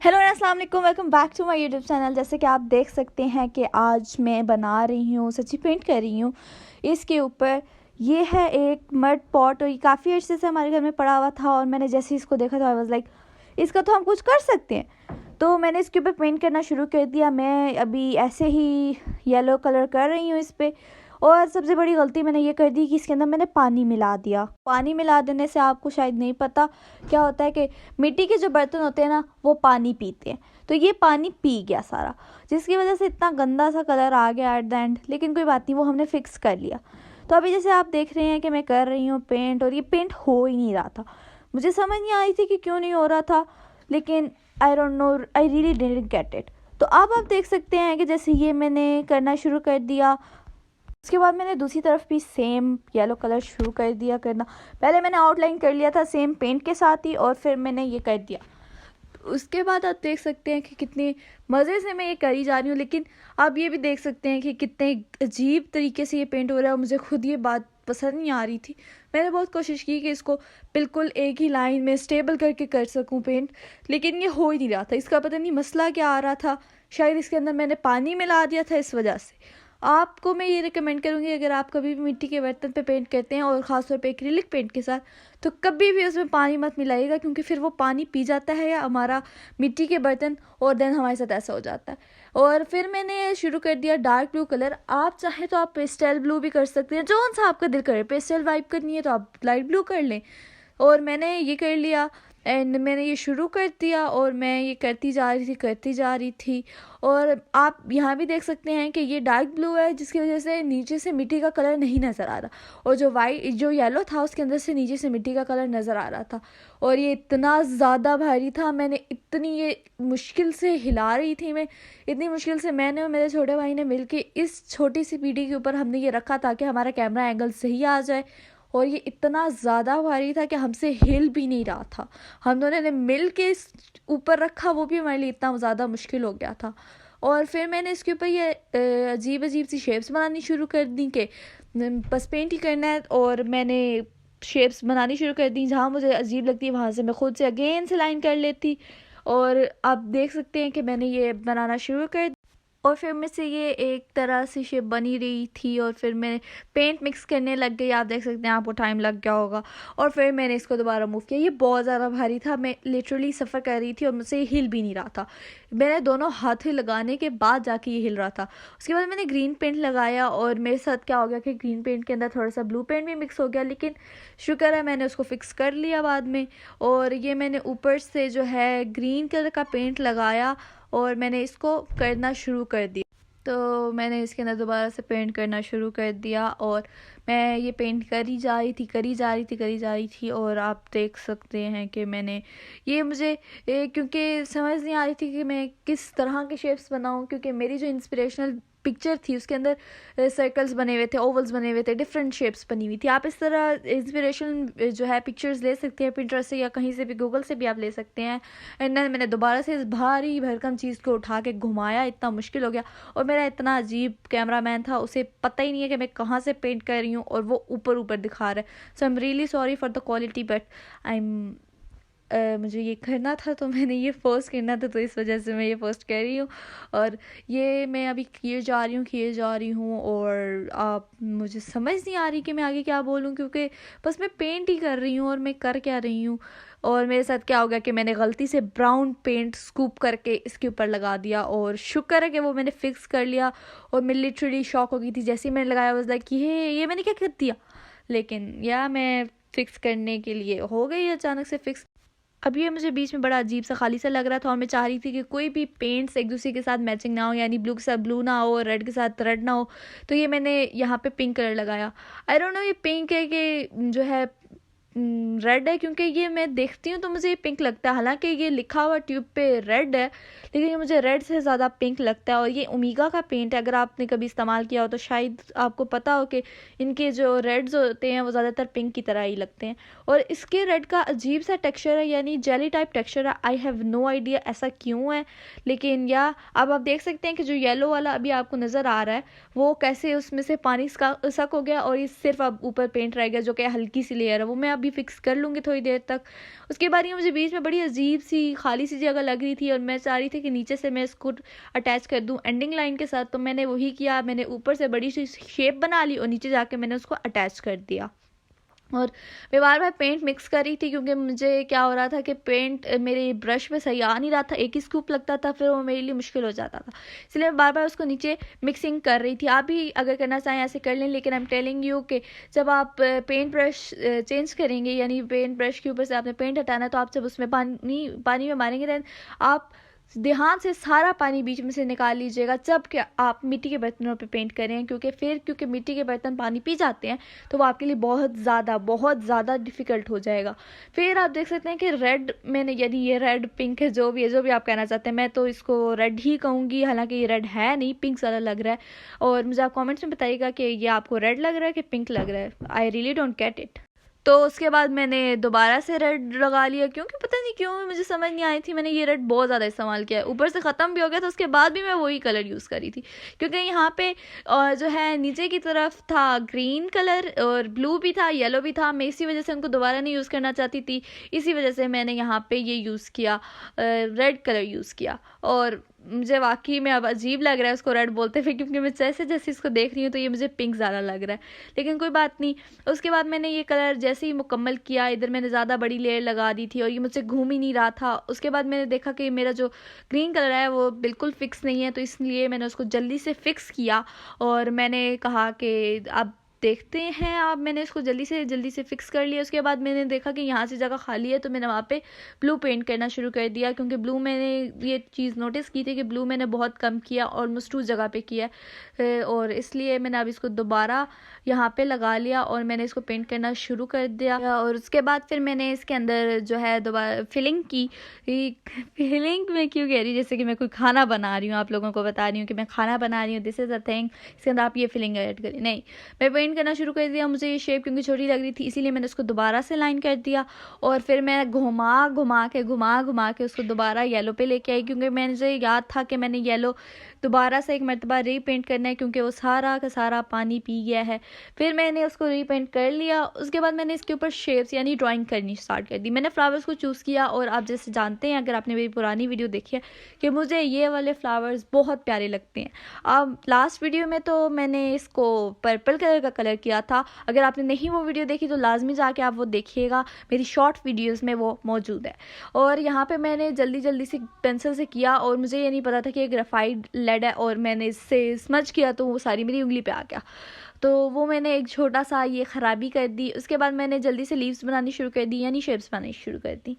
Hello अस्सलाम वालेकुम, welcome back to my YouTube channel. जैसे कि आप देख सकते हैं कि आज मैं बना रही हूँ, सच्ची पेंट कर रही हूँ इसके ऊपर। ये है एक मड पॉट और ये काफ़ी अर्से से हमारे घर में पड़ा हुआ था और मैंने जैसे इसको देखा तो आई वाज लाइक इसका तो हम कुछ कर सकते हैं। तो मैंने इसके ऊपर पेंट करना शुरू कर दिया। मैं अभी ऐसे ही येलो कलर कर रही हूँ इस पर। और सबसे बड़ी गलती मैंने ये कर दी कि इसके अंदर मैंने पानी मिला दिया। पानी मिला देने से आपको शायद नहीं पता क्या होता है कि मिट्टी के जो बर्तन होते हैं ना वो पानी पीते हैं। तो ये पानी पी गया सारा, जिसकी वजह से इतना गंदा सा कलर आ गया एट द एंड। लेकिन कोई बात नहीं, वो हमने फिक्स कर लिया। तो अभी जैसे आप देख रहे हैं कि मैं कर रही हूँ पेंट, और ये पेंट हो ही नहीं रहा था। मुझे समझ नहीं आ रही थी कि क्यों नहीं हो रहा था, लेकिन I don't know, I really didn't get it. तो अब आप देख सकते हैं कि जैसे ये मैंने करना शुरू कर दिया। उसके बाद मैंने दूसरी तरफ भी सेम येलो कलर शुरू कर दिया करना। पहले मैंने आउटलाइन कर लिया था सेम पेंट के साथ ही, और फिर मैंने ये कर दिया। उसके बाद आप देख सकते हैं कि कितने मज़े से मैं ये करी जा रही हूँ। लेकिन आप ये भी देख सकते हैं कि कितने अजीब तरीके से ये पेंट हो रहा है। मुझे खुद ये बात पसंद नहीं आ रही थी। मैंने बहुत कोशिश की कि इसको बिल्कुल एक ही लाइन में स्टेबल करके कर सकूं पेंट, लेकिन ये हो ही नहीं रहा था। इसका पता नहीं मसला क्या आ रहा था। शायद इसके अंदर मैंने पानी मिला दिया था, इस वजह से। आपको मैं ये रिकमेंड करूँगी, अगर आप कभी भी मिट्टी के बर्तन पे पेंट करते हैं और ख़ासतौर पे एक्रिलिक पेंट के साथ, तो कभी भी उसमें पानी मत मिलाइएगा, क्योंकि फिर वो पानी पी जाता है या हमारा मिट्टी के बर्तन, और देन हमारे साथ ऐसा हो जाता है। और फिर मैंने शुरू कर दिया डार्क ब्लू कलर। आप चाहें तो आप पेस्टल ब्लू भी कर सकते हैं, जो सा आपका दिल करे। पेस्टल वाइप करनी है तो आप लाइट ब्लू कर लें। और मैंने ये कर लिया एंड मैंने ये शुरू कर दिया, और मैं ये करती जा रही थी। और आप यहाँ भी देख सकते हैं कि ये डार्क ब्लू है, जिसकी वजह से नीचे से मिट्टी का कलर नहीं नज़र आ रहा, और जो येलो था उसके अंदर से नीचे से मिट्टी का कलर नज़र आ रहा था। और ये इतना ज़्यादा भारी था, मैंने इतनी ये मुश्किल से हिला रही थी मैं, इतनी मुश्किल से मैंने और मेरे छोटे भाई ने मिलके इस छोटी सी पीढ़ी के ऊपर हमने ये रखा ताकि हमारा कैमरा एंगल सही आ जाए। और ये इतना ज़्यादा भारी था कि हमसे हिल भी नहीं रहा था। हम दोनों ने मिल के इस ऊपर रखा, वो भी हमारे लिए इतना ज़्यादा मुश्किल हो गया था। और फिर मैंने इसके ऊपर ये अजीब अजीब सी शेप्स बनानी शुरू कर दी कि बस पेंट ही करना है। और मैंने शेप्स बनानी शुरू कर दी, जहाँ मुझे अजीब लगती है वहाँ से मैं खुद से अगेन से लाइन कर लेती। और आप देख सकते हैं कि मैंने ये बनाना शुरू कर, और फिर में से ये एक तरह से शेप बनी रही थी। और फिर मैं पेंट मिक्स करने लग गई। आप देख सकते हैं, आपको टाइम लग गया होगा। और फिर मैंने इसको दोबारा मूव किया। ये बहुत ज़्यादा भारी था, मैं लिटरली सफ़र कर रही थी और मुझसे ये हिल भी नहीं रहा था। मैंने दोनों हाथ लगाने के बाद जाके ये हिल रहा था। उसके बाद मैंने ग्रीन पेंट लगाया, और मेरे साथ क्या हो गया कि ग्रीन पेंट के अंदर थोड़ा सा ब्लू पेंट भी मिक्स हो गया, लेकिन शुक्र है मैंने उसको फिक्स कर लिया बाद में। और ये मैंने ऊपर से जो है ग्रीन कलर का पेंट लगाया, और मैंने इसको करना शुरू कर दिया। तो मैंने इसके अंदर दोबारा से पेंट करना शुरू कर दिया, और मैं ये पेंट करी जा रही थी। और आप देख सकते हैं कि मैंने ये मुझे क्योंकि समझ नहीं आ रही थी कि मैं किस तरह के शेप्स बनाऊं, क्योंकि मेरी जो इंस्पिरेशनल पिक्चर थी उसके अंदर सर्कल्स बने हुए थे, ओवल्स बने हुए थे, डिफरेंट शेप्स बनी हुई थी। आप इस तरह इंस्पिरेशन जो है पिक्चर्स ले सकते हैं पिंटरेस्ट से, या कहीं से भी, गूगल से भी आप ले सकते हैं। एंड मैंने दोबारा से इस भारी भरकम चीज़ को उठा के घुमाया, इतना मुश्किल हो गया। और मेरा इतना अजीब कैमरामैन था, उसे पता ही नहीं है कि मैं कहाँ से पेंट कर रही हूँ, और वो ऊपर ऊपर दिखा रहा है। So I am really sorry for the quality, but I am मुझे ये करना था, तो मैंने ये पोस्ट करना था, तो इस वजह से मैं ये पोस्ट कर रही हूँ। और ये मैं अभी किए जा रही हूँ और आप मुझे समझ नहीं आ रही कि मैं आगे क्या बोलूँ, क्योंकि बस मैं पेंट ही कर रही हूँ और मैं कर क्या रही हूँ। और मेरे साथ क्या हो गया कि मैंने गलती से ब्राउन पेंट स्कूप करके इसके ऊपर लगा दिया, और शुक्र है कि वो मैंने फिक्स कर लिया। और मैं लिटरली शॉक हो गई थी जैसे ही मैंने लगाया, वाज लाइक ये मैंने क्या कर दिया। लेकिन या मैं फिक्स करने के लिए हो गई अचानक से फिक्स। अब ये मुझे बीच में बड़ा अजीब सा खाली सा लग रहा था, और मैं चाह रही थी कि कोई भी पेंट्स एक दूसरे के साथ मैचिंग ना हो, यानी ब्लू के साथ ब्लू ना हो और रेड के साथ रेड ना हो। तो ये मैंने यहाँ पे पिंक कलर लगाया। आई डोंट नो ये पिंक है कि जो है रेड है, क्योंकि ये मैं देखती हूँ तो मुझे ये पिंक लगता है। हालांकि ये लिखा हुआ ट्यूब पे रेड है, लेकिन ये मुझे रेड से ज़्यादा पिंक लगता है। और ये ओमेगा का पेंट है, अगर आपने कभी इस्तेमाल किया हो तो शायद आपको पता हो कि इनके जो रेड्स होते हैं वो ज़्यादातर पिंक की तरह ही लगते हैं। और इसके रेड का अजीब सा टेक्सचर है, यानी जेली टाइप टेक्सचर है। आई हैव नो आइडिया ऐसा क्यों है, लेकिन या अब आप देख सकते हैं कि जो येलो वाला अभी आपको नज़र आ रहा है वो कैसे उसमें से पानी सक हो गया, और ये सिर्फ अब ऊपर पेंट रह गया, जो कि हल्की सी लेयर है, वो मैं अब अभी फिक्स कर लूँगी थोड़ी देर तक। उसके बाद ये मुझे बीच में बड़ी अजीब सी खाली सी जगह लग रही थी और मैं चाह रही थी कि नीचे से मैं इसको अटैच कर दूँ एंडिंग लाइन के साथ। तो मैंने वही किया, मैंने ऊपर से बड़ी सी शेप बना ली और नीचे जाके मैंने उसको अटैच कर दिया। और मैं बार बार पेंट मिक्स कर रही थी क्योंकि मुझे क्या हो रहा था कि पेंट मेरे ब्रश में सही आ नहीं रहा था, एक ही स्कूप लगता था, फिर वो मेरे लिए मुश्किल हो जाता था। इसलिए मैं बार बार उसको नीचे मिक्सिंग कर रही थी। आप भी अगर करना चाहें ऐसे कर लें, लेकिन आई एम टेलिंग यू कि जब आप पेंट ब्रश चेंज करेंगे, यानी पेंट ब्रश के ऊपर से आपने पेंट हटाना है, तो आप जब उसमें पानी में मारेंगे दैन आप ध्यान से सारा पानी बीच में से निकाल लीजिएगा जब कि आप मिट्टी के बर्तनों पे पेंट करें, क्योंकि मिट्टी के बर्तन पानी पी जाते हैं तो वो आपके लिए बहुत ज़्यादा डिफ़िकल्ट हो जाएगा। फिर आप देख सकते हैं कि रेड मैंने, यदि ये रेड पिंक है, जो भी आप कहना चाहते हैं, मैं तो इसको रेड ही कहूँगी, हालांकि ये रेड है नहीं, पिंक ज़्यादा लग रहा है। और मुझे आप कॉमेंट्स में बताइएगा कि ये आपको रेड लग रहा है कि पिंक लग रहा है। I really don't get it. तो उसके बाद मैंने दोबारा से रेड लगा लिया, क्योंकि पता नहीं क्यों मुझे समझ नहीं आई थी, मैंने ये रेड बहुत ज़्यादा इस्तेमाल किया है, ऊपर से ख़त्म भी हो गया था, उसके बाद भी मैं वही कलर यूज़ करी थी। क्योंकि यहाँ पे जो है नीचे की तरफ था ग्रीन कलर और ब्लू भी था, येलो भी था, मैं इसी वजह से उनको दोबारा नहीं यूज़ करना चाहती थी, इसी वजह से मैंने यहाँ पे ये यूज़ किया, रेड कलर यूज़ किया। और मुझे वाकई में अब अजीब लग रहा है उसको रेड बोलते हुए, क्योंकि मैं जैसे जैसे इसको देख रही हूँ तो ये मुझे पिंक ज़्यादा लग रहा है, लेकिन कोई बात नहीं। उसके बाद मैंने ये कलर जैसे ही मुकम्मल किया, इधर मैंने ज़्यादा बड़ी लेयर लगा दी थी और ये मुझसे घूम ही नहीं रहा था। उसके बाद मैंने देखा कि मेरा जो ग्रीन कलर है वो बिल्कुल फिक्स नहीं है, तो इसलिए मैंने उसको जल्दी से फिक्स किया और मैंने कहा कि अब देखते हैं। अब मैंने इसको जल्दी से फिक्स कर लिया। उसके बाद मैंने देखा कि यहाँ से जगह खाली है, तो मैंने वहाँ पे ब्लू पेंट करना शुरू कर दिया, क्योंकि ब्लू मैंने ये चीज़ नोटिस की थी कि ब्लू मैंने बहुत कम किया, ऑलमोस्ट 2 जगह पे किया और इसलिए मैंने अब इसको दोबारा यहाँ पे लगा लिया और मैंने इसको पेंट करना शुरू कर दिया। और उसके बाद फिर मैंने इसके अंदर जो है दोबारा फिलिंग की। फिलिंग में क्यों कह रही हूँ, जैसे कि मैं कोई खाना बना रही हूँ, आप लोगों को बता रही हूँ कि मैं खाना बना रही हूँ, दिस इज़ अ थिंग, इसके अंदर आप ये फिलिंग ऐड करिए, नहीं, मैं पेंट करना शुरू कर दिया। मुझे ये शेप क्योंकि छोटी लग रही थी, इसीलिए मैंने उसको दोबारा से लाइन कर दिया और फिर मैं घुमा के उसको दोबारा येलो पे लेके आई, क्योंकि मुझे याद था कि मैंने येलो दोबारा से एक मरतबा रीपेंट करना है, क्योंकि वो सारा का सारा पानी पी गया है। फिर मैंने उसको रीपेंट कर लिया। उसके बाद मैंने इसके ऊपर शेप्स यानी ड्राइंग करनी स्टार्ट कर दी। मैंने फ्लावर्स को चूज़ किया और आप जैसे जानते हैं, अगर आपने मेरी पुरानी वीडियो देखी है, कि मुझे ये वाले फ्लावर्स बहुत प्यारे लगते हैं। अब लास्ट वीडियो में तो मैंने इसको पर्पल कलर का कलर किया था, अगर आपने नहीं वो वीडियो देखी तो लाजमी जाके आप वो देखिएगा, मेरी शॉर्ट वीडियोस में वो मौजूद है। और यहाँ पे मैंने जल्दी से पेंसिल से किया और मुझे ये नहीं पता था कि ये ग्रेफाइट लेड है, और मैंने इससे स्मज किया तो वो सारी मेरी उंगली पे आ गया, तो वो मैंने एक छोटा सा ये ख़राबी कर दी। उसके बाद मैंने जल्दी से लीव्स बनानी शुरू कर दी, यानी शेप्स बनानी शुरू कर दी।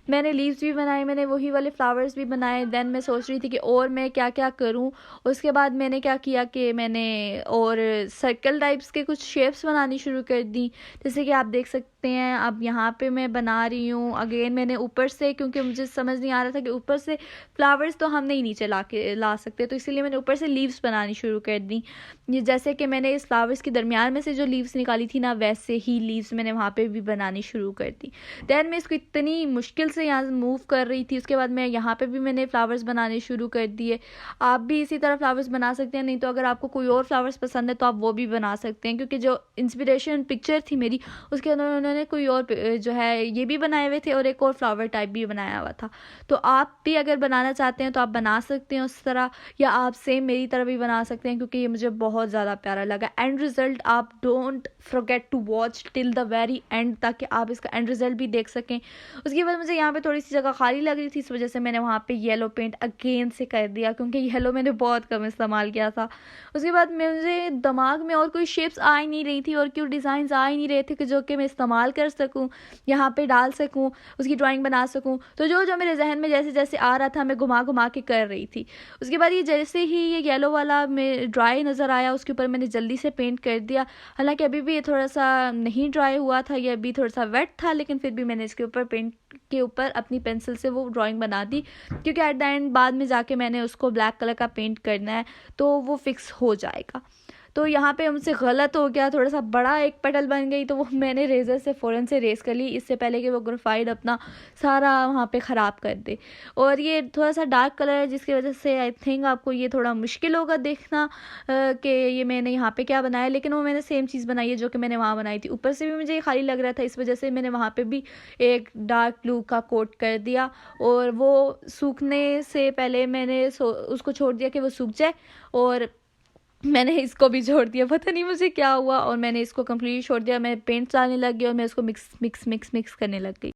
मैंने लीव्स भी बनाए, मैंने वही वाले फ्लावर्स भी बनाए। देन मैं सोच रही थी कि और मैं क्या क्या करूं। उसके बाद मैंने क्या किया कि मैंने और सर्कल टाइप्स के कुछ शेप्स बनानी शुरू कर दी, जैसे कि आप देख सकते हैं। अब यहाँ पे मैं बना रही हूँ। अगेन मैंने ऊपर से, क्योंकि मुझे समझ नहीं आ रहा था कि ऊपर से फ्लावर्स तो हम नहीं नीचे ला सकते, तो इसीलिए मैंने ऊपर से लीव्स बनानी शुरू कर दी। ये जैसे कि मैंने इस फ्लावर्स के दरमियान में से जो लीव्स निकाली थी ना, वैसे ही लीव्स मैंने वहाँ पे भी बनानी शुरू कर दी। दैन मैं इसको इतनी मुश्किल से यहाँ मूव कर रही थी। उसके बाद मैं यहाँ पे भी मैंने फ्लावर्स बनाने शुरू कर दिए। आप भी इसी तरह फ्लावर्स बना सकते हैं, नहीं तो अगर आपको कोई और फ्लावर्स पसंद है तो आप वो भी बना सकते हैं, क्योंकि जो इंस्पिरेशन पिक्चर थी मेरी, उसके अंदर उन्होंने कोई और जो है ये भी बनाए हुए थे और एक और फ्लावर टाइप भी बनाया हुआ था। तो आप भी अगर बनाना चाहते हैं तो आप बना सकते हैं उस तरह, या आप सेम मेरी तरह भी बना सकते हैं, क्योंकि ये मुझे बहुत ज़्यादा प्यारा लगा। एंड रिजल्ट आप don't forget to watch till the very end, ताकि आप इसका एंड रिजल्ट भी देख सकें। उसके बाद मुझे यहाँ पे थोड़ी सी जगह खाली लग रही थी, इस वजह से मैंने वहाँ पे येलो पेंट अगेन से कर दिया, क्योंकि येलो मैंने बहुत कम इस्तेमाल किया था। उसके बाद मुझे दिमाग में और कोई शेप्स आ ही नहीं रही थी और कोई डिज़ाइन आ ही नहीं रहे थे कि जो कि मैं इस्तेमाल कर सकूँ, यहाँ पे डाल सकूँ, उसकी ड्राइंग बना सकूँ। तो जो मेरे जहन में जैसे जैसे आ रहा था, मैं घुमा के कर रही थी। उसके बाद ये जैसे ही ये येलो वाला में ड्राई नज़र आया, उसके ऊपर मैंने जल्दी से पेंट कर दिया। हालांकि अभी भी ये थोड़ा सा नहीं ड्राई हुआ था, ये अभी थोड़ा सा वेट था, लेकिन फिर भी मैंने इसके ऊपर पेंट के ऊपर अपनी पेंसिल से वो ड्राइंग बना दी, क्योंकि एट द एंड बाद में जाके मैंने उसको ब्लैक कलर का पेंट करना है, तो वो फिक्स हो जाएगा। तो यहाँ पे हमसे गलत हो गया, थोड़ा सा बड़ा एक पटल बन गई, तो वो मैंने रेज़र से फ़ौरन से रेस कर ली, इससे पहले कि वो ग्रेफाइट अपना सारा वहाँ पे ख़राब कर दे। और ये थोड़ा सा डार्क कलर है, जिसकी वजह से आई थिंक आपको ये थोड़ा मुश्किल होगा देखना कि ये मैंने यहाँ पे क्या बनाया, लेकिन वो मैंने सेम चीज़ बनाई है जो कि मैंने वहाँ बनाई थी। ऊपर से भी मुझे ये खाली लग रहा था, इस वजह से मैंने वहाँ पे भी एक डार्क ब्लू का कोट कर दिया, और वो सूखने से पहले मैंने उसको छोड़ दिया कि वो सूख जाए, और मैंने इसको भी छोड़ दिया, पता नहीं मुझे क्या हुआ, और मैंने इसको कम्प्लीटली छोड़ दिया। मैं पेंट डालने लग गई और मैं इसको मिक्स करने लग गई।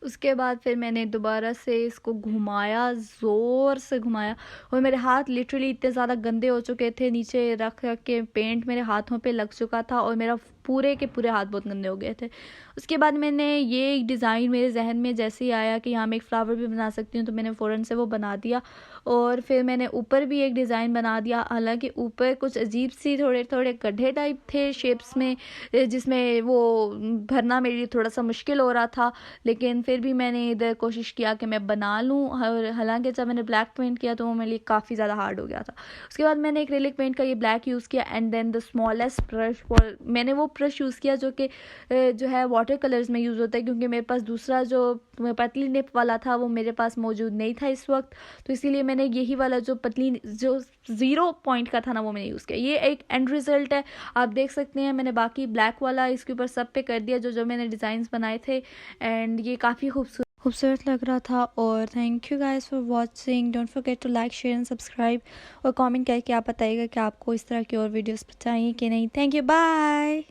उसके बाद फिर मैंने दोबारा से इसको घुमाया, ज़ोर से घुमाया, और मेरे हाथ लिटरली इतने ज़्यादा गंदे हो चुके थे, नीचे रख रख के पेंट मेरे हाथों पे लग चुका था, और मेरा पूरे के पूरे हाथ बहुत गंदे हो गए थे। उसके बाद मैंने ये डिज़ाइन मेरे जहन में जैसे ही आया कि यहाँ मैं एक फ्लावर भी बना सकती हूँ, तो मैंने फ़ौरन से वो बना दिया। और फिर मैंने ऊपर भी एक डिज़ाइन बना दिया, हालांकि ऊपर कुछ अजीब सी थोड़े थोड़े गड्ढे टाइप थे शेप्स में, जिसमें वो भरना मेरे लिए थोड़ा सा मुश्किल हो रहा था, लेकिन फिर भी मैंने इधर कोशिश किया कि मैं बना लूँ। और हालांकि जब मैंने ब्लैक पेंट किया तो वो मेरे लिए काफ़ी ज़्यादा हार्ड हो गया था। उसके बाद मैंने एक्रेलिक पेंट का ये ब्लैक यूज़ किया, and then the smallest brush, मैंने वो ब्रश यूज़ किया जो कि जो है वाटर कलर्स में यूज़ होता है, क्योंकि मेरे पास दूसरा जो पतली निप वाला था वो मेरे पास मौजूद नहीं था इस वक्त, तो इसीलिए मैंने यही वाला जो पतली जो 0 पॉइंट का था ना वो मैंने यूज़ किया। ये एक एंड रिज़ल्ट है, आप देख सकते हैं। मैंने बाकी ब्लैक वाला इसके ऊपर सब पे कर दिया जो जो मैंने डिज़ाइंस बनाए थे, एंड ये काफ़ी खूबसूरत लग रहा था। और thank you guys for watching, don't forget to like, share and subscribe, और कमेंट करके आप बताइएगा कि आपको इस तरह की और वीडियोस चाहिए कि नहीं। Thank you, bye.